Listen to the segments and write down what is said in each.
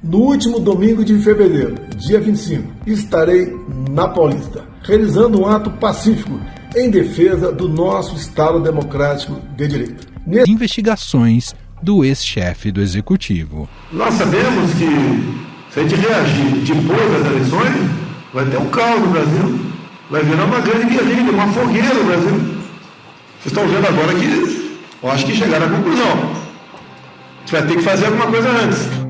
No último domingo de fevereiro, dia 25, estarei na Paulista, realizando um ato pacífico em defesa do nosso Estado democrático de direito. Investigações do ex-chefe do Executivo. Nós sabemos que, se a gente reagir depois das eleições, vai ter um caos no Brasil. Vai virar uma grande guerrilha, uma fogueira no Brasil. Vocês estão vendo agora que eu acho que chegaram à conclusão. A gente vai ter que fazer alguma coisa antes.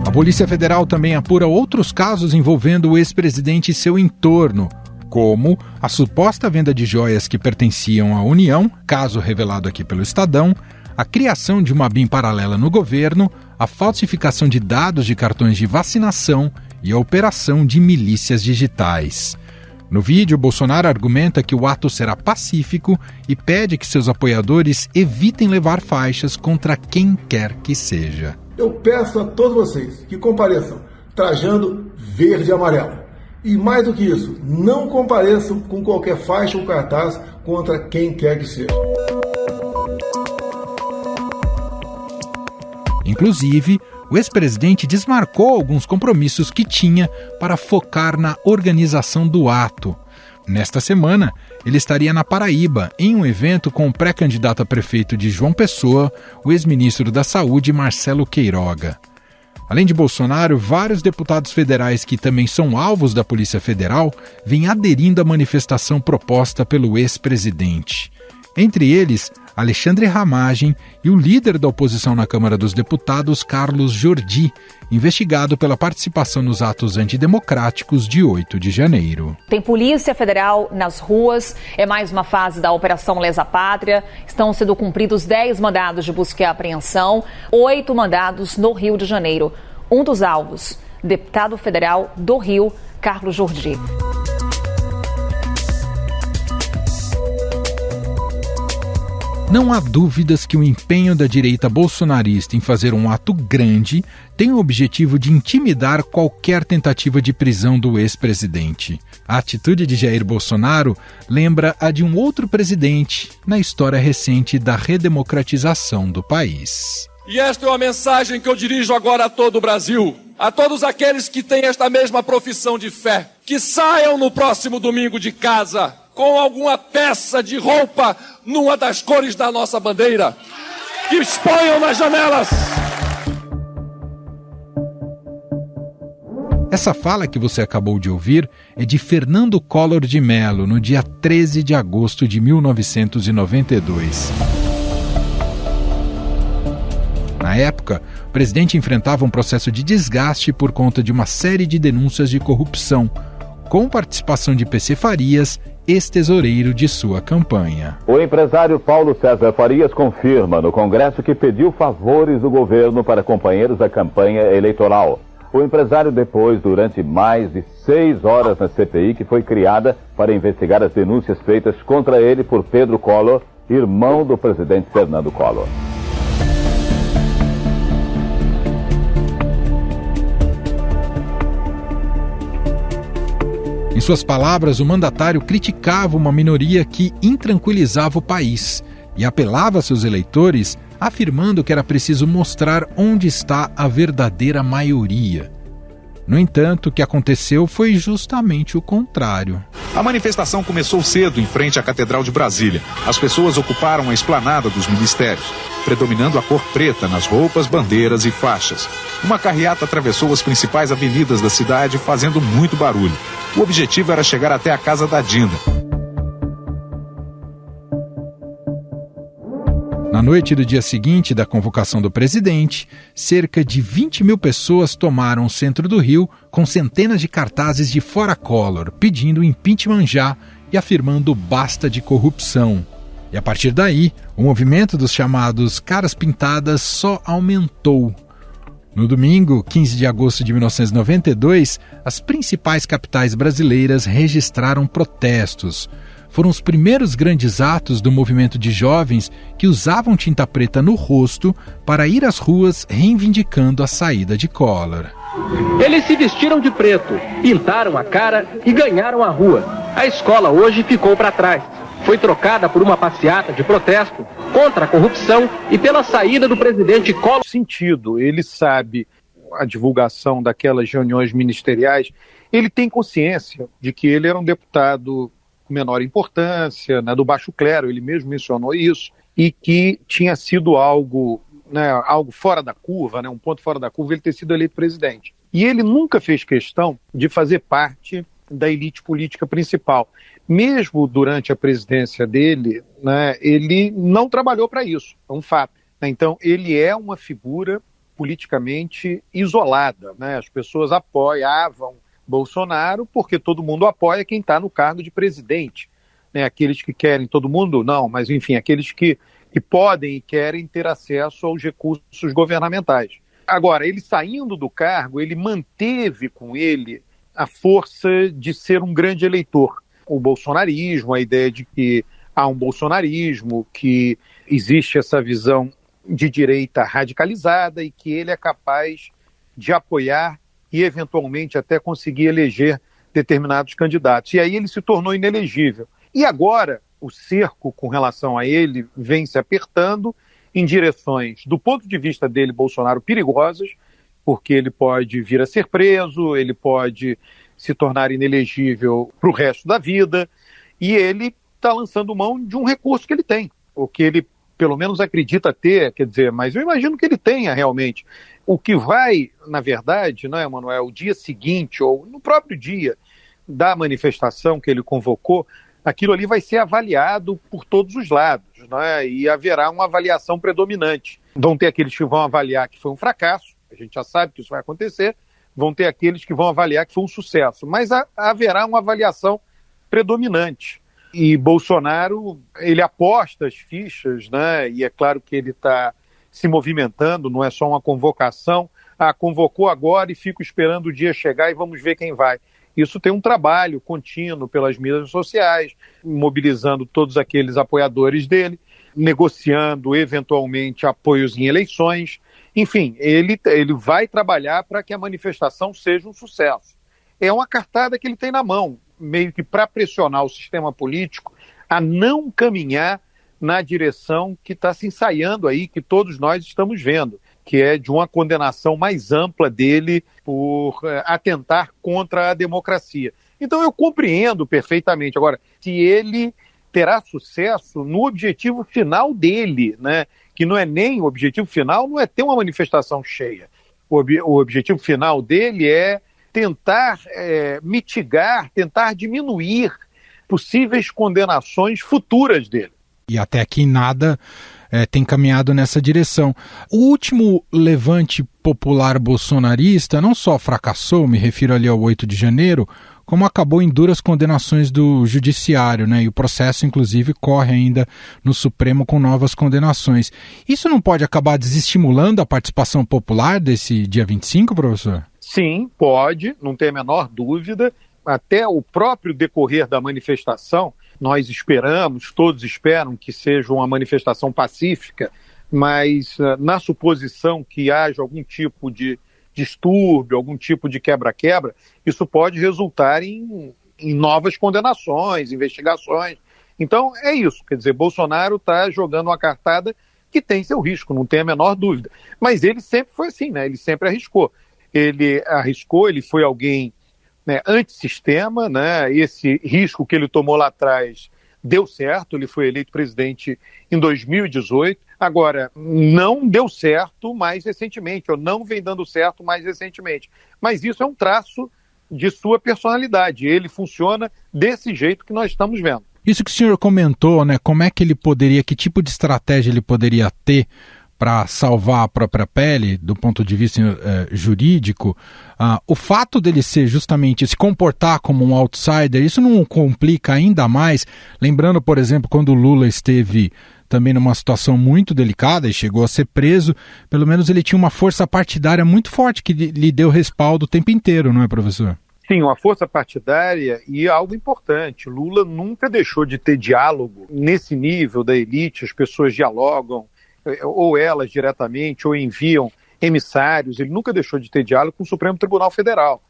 A Polícia Federal também apura outros casos envolvendo o ex-presidente e seu entorno, como a suposta venda de joias que pertenciam à União, caso revelado aqui pelo Estadão, a criação de uma BIM paralela no governo, a falsificação de dados de cartões de vacinação e a operação de milícias digitais. No vídeo, Bolsonaro argumenta que o ato será pacífico e pede que seus apoiadores evitem levar faixas contra quem quer que seja. Eu peço a todos vocês que compareçam trajando verde e amarelo. E mais do que isso, não compareçam com qualquer faixa ou cartaz contra quem quer que seja. Inclusive, o ex-presidente desmarcou alguns compromissos que tinha para focar na organização do ato. Nesta semana, ele estaria na Paraíba, em um evento com o pré-candidato a prefeito de João Pessoa, o ex-ministro da Saúde, Marcelo Queiroga. Além de Bolsonaro, vários deputados federais que também são alvos da Polícia Federal vêm aderindo à manifestação proposta pelo ex-presidente. Entre eles, Alexandre Ramagem e o líder da oposição na Câmara dos Deputados, Carlos Jordi, investigado pela participação nos atos antidemocráticos de 8 de janeiro. Tem Polícia Federal nas ruas, é mais uma fase da Operação Lesa Pátria. Estão sendo cumpridos 10 mandados de busca e apreensão, 8 mandados no Rio de Janeiro. Um dos alvos, deputado federal do Rio, Carlos Jordi. Não há dúvidas que o empenho da direita bolsonarista em fazer um ato grande tem o objetivo de intimidar qualquer tentativa de prisão do ex-presidente. A atitude de Jair Bolsonaro lembra a de um outro presidente na história recente da redemocratização do país. E esta é uma mensagem que eu dirijo agora a todo o Brasil, a todos aqueles que têm esta mesma profissão de fé, que saiam no próximo domingo de casa com alguma peça de roupa numa das cores da nossa bandeira, que exponham nas janelas. Essa fala que você acabou de ouvir é de Fernando Collor de Mello, no dia 13 de agosto de 1992. Na época, o presidente enfrentava um processo de desgaste por conta de uma série de denúncias de corrupção, com participação de PC Farias, ex-tesoureiro de sua campanha. O empresário Paulo César Farias confirma no Congresso que pediu favores do governo para companheiros da campanha eleitoral. O empresário depois, durante mais de 6 horas na CPI, que foi criada para investigar as denúncias feitas contra ele por Pedro Collor, irmão do presidente Fernando Collor. Em suas palavras, o mandatário criticava uma minoria que intranquilizava o país e apelava a seus eleitores, afirmando que era preciso mostrar onde está a verdadeira maioria. No entanto, o que aconteceu foi justamente o contrário. A manifestação começou cedo em frente à Catedral de Brasília. As pessoas ocuparam a esplanada dos ministérios, predominando a cor preta nas roupas, bandeiras e faixas. Uma carreata atravessou as principais avenidas da cidade, fazendo muito barulho. O objetivo era chegar até a casa da Dinda. Na noite do dia seguinte da convocação do presidente, cerca de 20 mil pessoas tomaram o centro do Rio com centenas de cartazes de Fora Collor, pedindo o impeachment já e afirmando basta de corrupção. E a partir daí, o movimento dos chamados caras pintadas só aumentou. No domingo, 15 de agosto de 1992, as principais capitais brasileiras registraram protestos. Foram os primeiros grandes atos do movimento de jovens que usavam tinta preta no rosto para ir às ruas reivindicando a saída de Collor. Eles se vestiram de preto, pintaram a cara e ganharam a rua. A escola hoje ficou para trás. foi trocada por uma passeata de protesto contra a corrupção e pela saída do presidente Collor. Sentido, ele sabe a divulgação daquelas reuniões ministeriais, ele tem consciência de que ele era um deputado com menor importância, né, do baixo clero, ele mesmo mencionou isso, e que tinha sido algo fora da curva, né, um ponto fora da curva, ele ter sido eleito presidente. E ele nunca fez questão de fazer parte da elite política principal. Mesmo durante a presidência dele, né, ele não trabalhou para isso, é um fato. Então, ele é uma figura politicamente isolada, né? As pessoas apoiavam Bolsonaro porque todo mundo apoia quem está no cargo de presidente, né? Aqueles que querem, todo mundo não, mas enfim, aqueles que podem e querem ter acesso aos recursos governamentais. Agora, ele saindo do cargo, ele manteve com ele a força de ser um grande eleitor. O bolsonarismo, a ideia de que há um bolsonarismo, que existe essa visão de direita radicalizada e que ele é capaz de apoiar e eventualmente até conseguir eleger determinados candidatos. E aí ele se tornou inelegível. E agora o cerco com relação a ele vem se apertando em direções, do ponto de vista dele, Bolsonaro, perigosas, porque ele pode vir a ser preso, ele pode se tornar inelegível para o resto da vida, e ele está lançando mão de um recurso que ele tem, o que ele pelo menos acredita ter, quer dizer, mas eu imagino que ele tenha realmente. O que vai, na verdade, não é, Manuel, o dia seguinte, ou no próprio dia da manifestação que ele convocou, aquilo ali vai ser avaliado por todos os lados, não é? E haverá uma avaliação predominante. Vão ter aqueles que vão avaliar que foi um fracasso, a gente já sabe que isso vai acontecer, vão ter aqueles que vão avaliar que foi um sucesso, mas haverá uma avaliação predominante. E Bolsonaro, ele aposta as fichas, né? E é claro que ele está se movimentando, não é só uma convocação, convocou agora e fico esperando o dia chegar e vamos ver quem vai. Isso tem um trabalho contínuo pelas mídias sociais, mobilizando todos aqueles apoiadores dele, negociando eventualmente apoios em eleições. Enfim, ele vai trabalhar para que a manifestação seja um sucesso. É uma cartada que ele tem na mão, meio que para pressionar o sistema político a não caminhar na direção que está se ensaiando aí, que todos nós estamos vendo, que é de uma condenação mais ampla dele por atentar contra a democracia. Então eu compreendo perfeitamente. Agora, se ele terá sucesso no objetivo final dele, né, que não é nem o objetivo final, não é ter uma manifestação cheia. O objetivo final dele é tentar mitigar, tentar diminuir possíveis condenações futuras dele. E até aqui nada tem caminhado nessa direção. O último levante popular bolsonarista não só fracassou, me refiro ali ao 8 de janeiro, como acabou em duras condenações do judiciário, né? E o processo, inclusive, corre ainda no Supremo com novas condenações. Isso não pode acabar desestimulando a participação popular desse dia 25, professor? Sim, pode, não tem a menor dúvida. Até o próprio decorrer da manifestação, nós esperamos, todos esperam que seja uma manifestação pacífica, mas na suposição que haja algum tipo de distúrbio, algum tipo de quebra-quebra, isso pode resultar em novas condenações, investigações. Então é isso, quer dizer, Bolsonaro está jogando uma cartada que tem seu risco, não tem a menor dúvida. Mas ele sempre foi assim, né? Ele sempre arriscou. Ele foi alguém, né, antissistema, né? Esse risco que ele tomou lá atrás deu certo, ele foi eleito presidente em 2018, agora não deu certo mais recentemente, ou não vem dando certo mais recentemente, mas isso é um traço de sua personalidade, ele funciona desse jeito que nós estamos vendo. Isso que o senhor comentou, né, como é que ele poderia, que tipo de estratégia ele poderia ter para salvar a própria pele, do ponto de vista jurídico, o fato dele ser justamente se comportar como um outsider, isso não complica ainda mais? Lembrando, por exemplo, quando o Lula esteve também numa situação muito delicada e chegou a ser preso, pelo menos ele tinha uma força partidária muito forte que lhe deu respaldo o tempo inteiro, não é, professor? Sim, uma força partidária e algo importante. Lula nunca deixou de ter diálogo nesse nível da elite, as pessoas dialogam, ou elas diretamente, ou enviam emissários, ele nunca deixou de ter diálogo com o Supremo Tribunal Federal.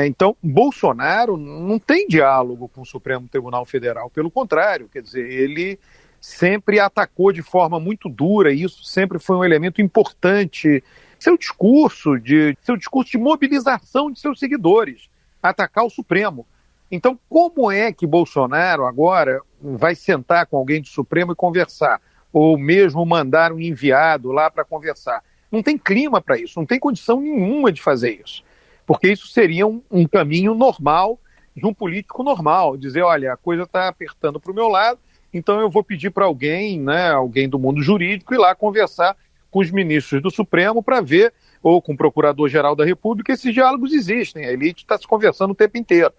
Então, Bolsonaro não tem diálogo com o Supremo Tribunal Federal, pelo contrário, quer dizer, ele sempre atacou de forma muito dura, e isso sempre foi um elemento importante, seu discurso de mobilização de seus seguidores, atacar o Supremo. Então, como é que Bolsonaro agora vai sentar com alguém do Supremo e conversar, ou mesmo mandar um enviado lá para conversar? Não tem clima para isso, não tem condição nenhuma de fazer isso, porque isso seria um caminho normal de um político normal, dizer, olha, a coisa está apertando para o meu lado, então eu vou pedir para alguém, né, alguém do mundo jurídico, ir lá conversar com os ministros do Supremo para ver, ou com o Procurador-Geral da República, esses diálogos existem, a elite está se conversando o tempo inteiro.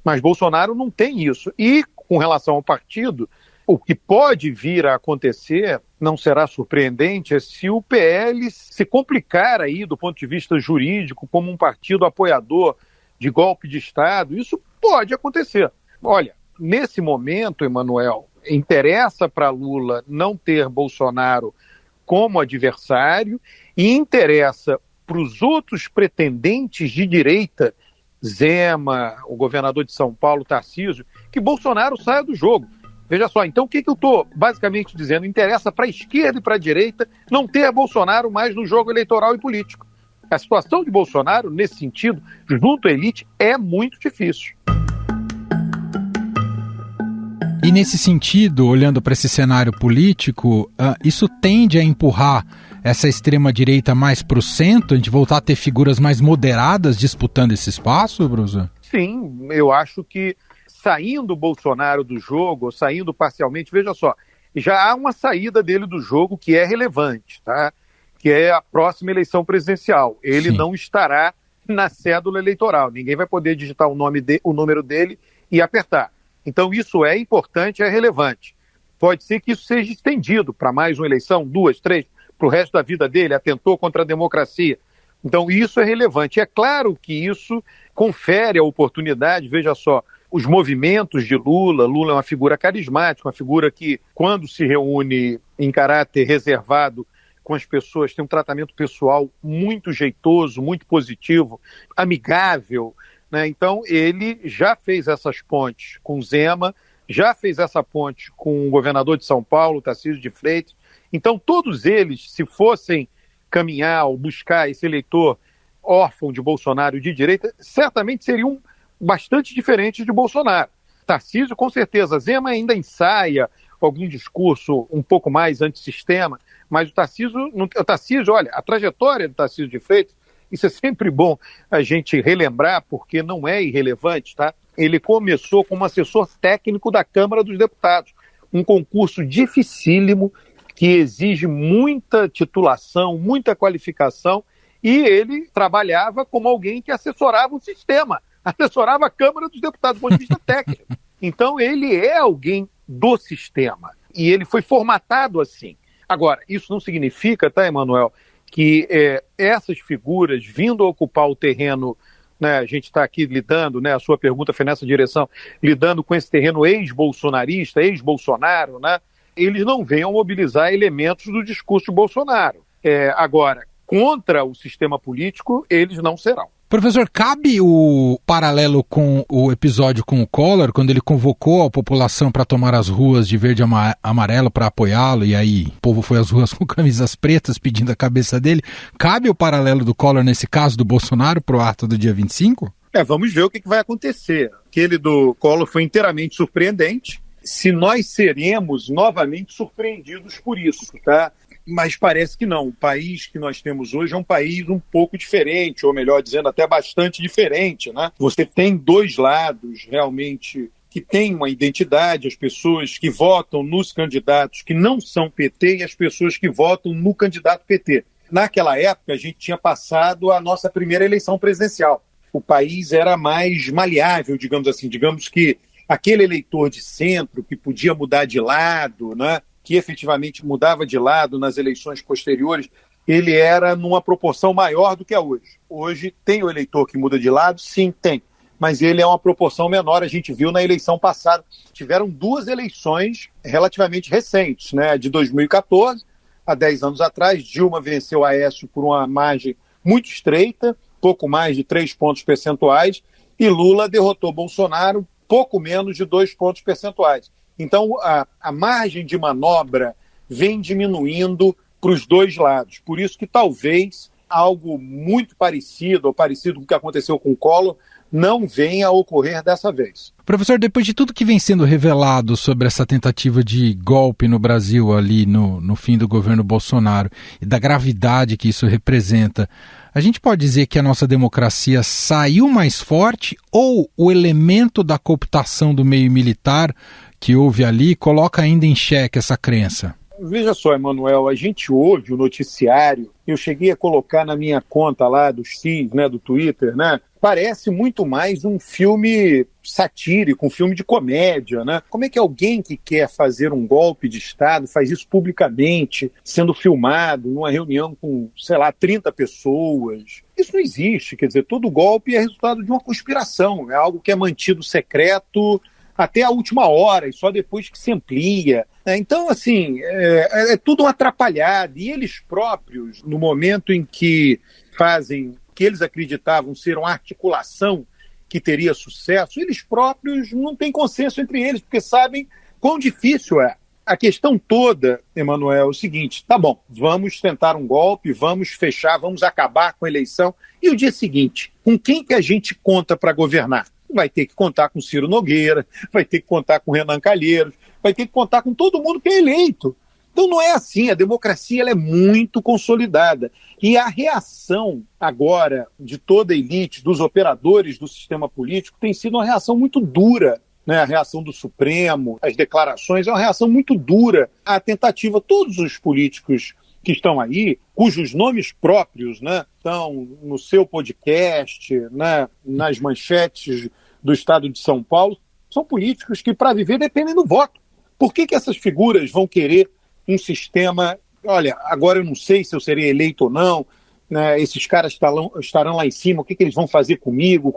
Mas Bolsonaro não tem isso. E, com relação ao partido, o que pode vir a acontecer, não será surpreendente, é se o PL se complicar aí do ponto de vista jurídico como um partido apoiador de golpe de Estado. Isso pode acontecer. Olha, nesse momento, Emanuel, interessa para Lula não ter Bolsonaro como adversário e interessa para os outros pretendentes de direita, Zema, o governador de São Paulo, Tarcísio, que Bolsonaro saia do jogo. Veja só, então o que eu estou basicamente dizendo? Interessa para a esquerda e para a direita não ter Bolsonaro mais no jogo eleitoral e político. A situação de Bolsonaro, nesse sentido, junto à elite, é muito difícil. E nesse sentido, olhando para esse cenário político, isso tende a empurrar essa extrema-direita mais para o centro, de voltar a ter figuras mais moderadas disputando esse espaço, Brusa? Sim, eu acho que saindo o Bolsonaro do jogo, saindo parcialmente, veja só, já há uma saída dele do jogo que é relevante, tá? Que é a próxima eleição presidencial. Ele Sim. não estará na cédula eleitoral, ninguém vai poder digitar o número dele e apertar. Então isso é importante, é relevante. Pode ser que isso seja estendido para mais uma eleição, 2, 3, para o resto da vida dele, atentou contra a democracia. Então isso é relevante. É claro que isso confere a oportunidade, veja só, os movimentos de Lula é uma figura carismática, uma figura que, quando se reúne em caráter reservado com as pessoas, tem um tratamento pessoal muito jeitoso, muito positivo, amigável, né? Então ele já fez essas pontes com Zema, já fez essa ponte com o governador de São Paulo, Tarcísio de Freitas. Então todos eles, se fossem caminhar ou buscar esse eleitor órfão de Bolsonaro de direita, certamente seriam bastante diferentes de Bolsonaro. Tarcísio, com certeza. Zema ainda ensaia algum discurso um pouco mais antissistema, mas o Tarcísio, olha, a trajetória do Tarcísio de Freitas, isso é sempre bom a gente relembrar, porque não é irrelevante, tá? Ele começou como assessor técnico da Câmara dos Deputados, um concurso dificílimo que exige muita titulação, muita qualificação, e ele trabalhava como alguém que assessorava o sistema, assessorava a Câmara dos Deputados do ponto de vista técnico. Então ele é alguém do sistema, e ele foi formatado assim. Agora, isso não significa, tá, Emanuel, que essas figuras vindo a ocupar o terreno, né, a gente está aqui lidando, né, a sua pergunta foi nessa direção, lidando com esse terreno ex-bolsonarista, ex-Bolsonaro, né, eles não venham mobilizar elementos do discurso de Bolsonaro. Agora, contra o sistema político, eles não serão. Professor, cabe o paralelo com o episódio com o Collor, quando ele convocou a população para tomar as ruas de verde e amarelo para apoiá-lo, e aí o povo foi às ruas com camisas pretas pedindo a cabeça dele? Cabe o paralelo do Collor nesse caso do Bolsonaro para o ato do dia 25? Vamos ver o que vai acontecer. Aquele do Collor foi inteiramente surpreendente. Se nós seremos novamente surpreendidos por isso, tá? Mas parece que não. O país que nós temos hoje é um país um pouco diferente, ou melhor dizendo, até bastante diferente, né? Você tem dois lados realmente que têm uma identidade, as pessoas que votam nos candidatos que não são PT e as pessoas que votam no candidato PT. Naquela época, a gente tinha passado a nossa primeira eleição presidencial. O país era mais maleável, digamos assim. Digamos que aquele eleitor de centro que podia mudar de lado, né? Que efetivamente mudava de lado nas eleições posteriores, ele era numa proporção maior do que é hoje. Hoje tem o eleitor que muda de lado? Sim, tem. Mas ele é uma proporção menor. A gente viu na eleição passada. Tiveram duas eleições relativamente recentes, né? De 2014, há 10 anos atrás, Dilma venceu Aécio por uma margem muito estreita, pouco mais de 3 pontos percentuais, e Lula derrotou Bolsonaro pouco menos de 2 pontos percentuais. Então, a margem de manobra vem diminuindo para os dois lados. Por isso que talvez algo muito parecido, ou parecido com o que aconteceu com o Collor, não venha a ocorrer dessa vez. Professor, depois de tudo que vem sendo revelado sobre essa tentativa de golpe no Brasil ali no fim do governo Bolsonaro e da gravidade que isso representa, a gente pode dizer que a nossa democracia saiu mais forte ou o elemento da cooptação do meio militar que houve ali coloca ainda em xeque essa crença? Veja só, Emanuel, a gente ouve o noticiário, eu cheguei a colocar na minha conta lá do X, né, do Twitter, né? Parece muito mais um filme satírico, um filme de comédia, né? Como é que alguém que quer fazer um golpe de Estado faz isso publicamente, sendo filmado numa reunião com, 30 pessoas? Isso não existe, quer dizer, todo golpe é resultado de uma conspiração, é algo que é mantido secreto até a última hora e só depois que se amplia. Então, assim, é tudo um atrapalhado. E eles próprios, no momento em que fazem que eles acreditavam ser uma articulação que teria sucesso, eles próprios não têm consenso entre eles, porque sabem quão difícil é. A questão toda, Emanuel, é o seguinte: tá bom, vamos tentar um golpe, vamos fechar, vamos acabar com a eleição. E o dia seguinte, com quem que a gente conta para governar? Vai ter que contar com Ciro Nogueira, vai ter que contar com Renan Calheiros, vai ter que contar com todo mundo que é eleito. Então não é assim, a democracia ela é muito consolidada. E a reação agora de toda a elite, dos operadores do sistema político, tem sido uma reação muito dura. Né? A reação do Supremo, as declarações, é uma reação muito dura à tentativa. Todos os políticos que estão aí, cujos nomes próprios, né, estão no seu podcast, né, nas manchetes do Estado de São Paulo, são políticos que, para viver, dependem do voto. Por que essas figuras vão querer um sistema? Olha, agora eu não sei se eu serei eleito ou não, né, esses caras estarão lá em cima, o que eles vão fazer comigo,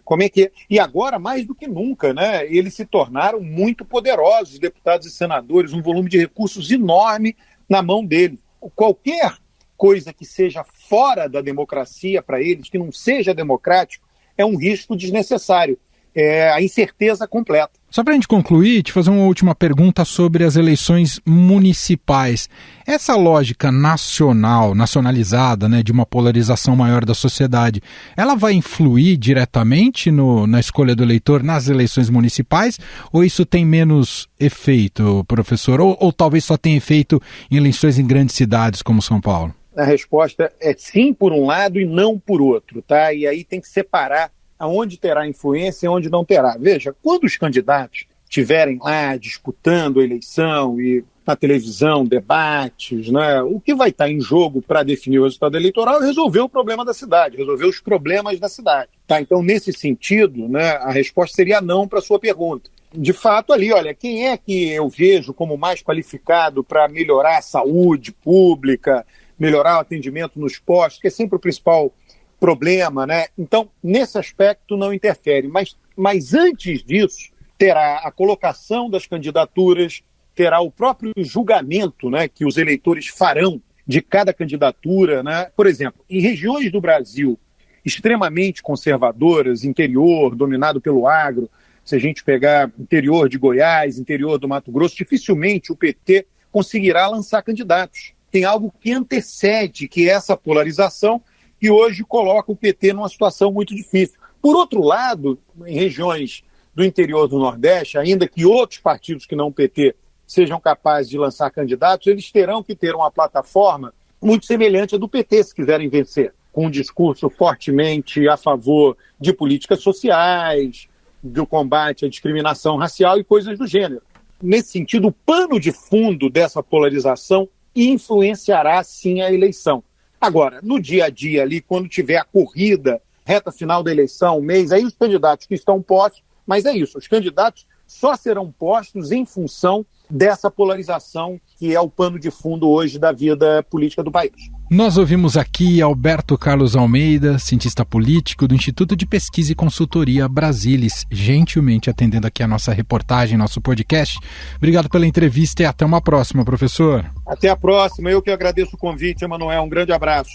como é que é? E agora, mais do que nunca, né, eles se tornaram muito poderosos, deputados e senadores, um volume de recursos enorme na mão deles. Qualquer coisa que seja fora da democracia para eles, que não seja democrático, é um risco desnecessário. É a incerteza completa. Só para a gente concluir, te fazer uma última pergunta sobre as eleições municipais. Essa lógica nacionalizada, né, de uma polarização maior da sociedade, ela vai influir diretamente na escolha do eleitor nas eleições municipais? Ou isso tem menos efeito, professor? Ou talvez só tenha efeito em eleições em grandes cidades como São Paulo? A resposta é sim por um lado e não por outro, tá? E aí tem que separar aonde terá influência e onde não terá. Veja, quando os candidatos estiverem lá disputando a eleição e na televisão, debates, né, o que vai estar em jogo para definir o resultado eleitoral é resolver o problema da cidade, resolver os problemas da cidade. Tá? Então, nesse sentido, né, a resposta seria não para a sua pergunta. De fato, ali, olha, quem é que eu vejo como mais qualificado para melhorar a saúde pública, melhorar o atendimento nos postos, que é sempre o principal problema, né? Então, nesse aspecto não interfere, mas antes disso, terá a colocação das candidaturas, terá o próprio julgamento, né, que os eleitores farão de cada candidatura, né? Por exemplo, em regiões do Brasil extremamente conservadoras, interior, dominado pelo agro, se a gente pegar interior de Goiás, interior do Mato Grosso, dificilmente o PT conseguirá lançar candidatos. Tem algo que antecede, que é essa polarização, que hoje coloca o PT numa situação muito difícil. Por outro lado, em regiões do interior do Nordeste, ainda que outros partidos que não o PT sejam capazes de lançar candidatos, eles terão que ter uma plataforma muito semelhante à do PT, se quiserem vencer, com um discurso fortemente a favor de políticas sociais, do combate à discriminação racial e coisas do gênero. Nesse sentido, o pano de fundo dessa polarização influenciará, sim, a eleição. Agora, no dia a dia ali, quando tiver a corrida, reta final da eleição, mês, aí os candidatos que estão postos, mas é isso, os candidatos só serão postos em função dessa polarização que é o pano de fundo hoje da vida política do país. Nós ouvimos aqui Alberto Carlos Almeida, cientista político do Instituto de Pesquisa e Consultoria Brasilis, gentilmente atendendo aqui a nossa reportagem, nosso podcast. Obrigado pela entrevista e até uma próxima, professor. Até a próxima, eu que agradeço o convite, Emanuel, um grande abraço.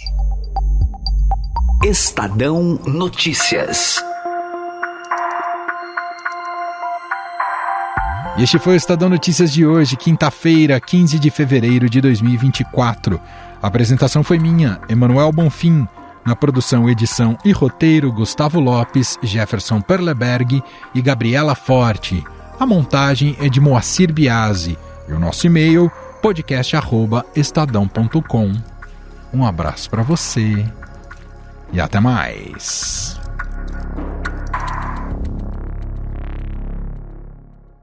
Estadão Notícias. E este foi o Estadão Notícias de hoje, quinta-feira, 15 de fevereiro de 2024. A apresentação foi minha, Emanuel Bonfim. Na produção, edição e roteiro, Gustavo Lopes, Jefferson Perleberg e Gabriela Forte. A montagem é de Moacir Biasi. E o nosso e-mail, podcast@estadão.com. Um abraço para você e até mais.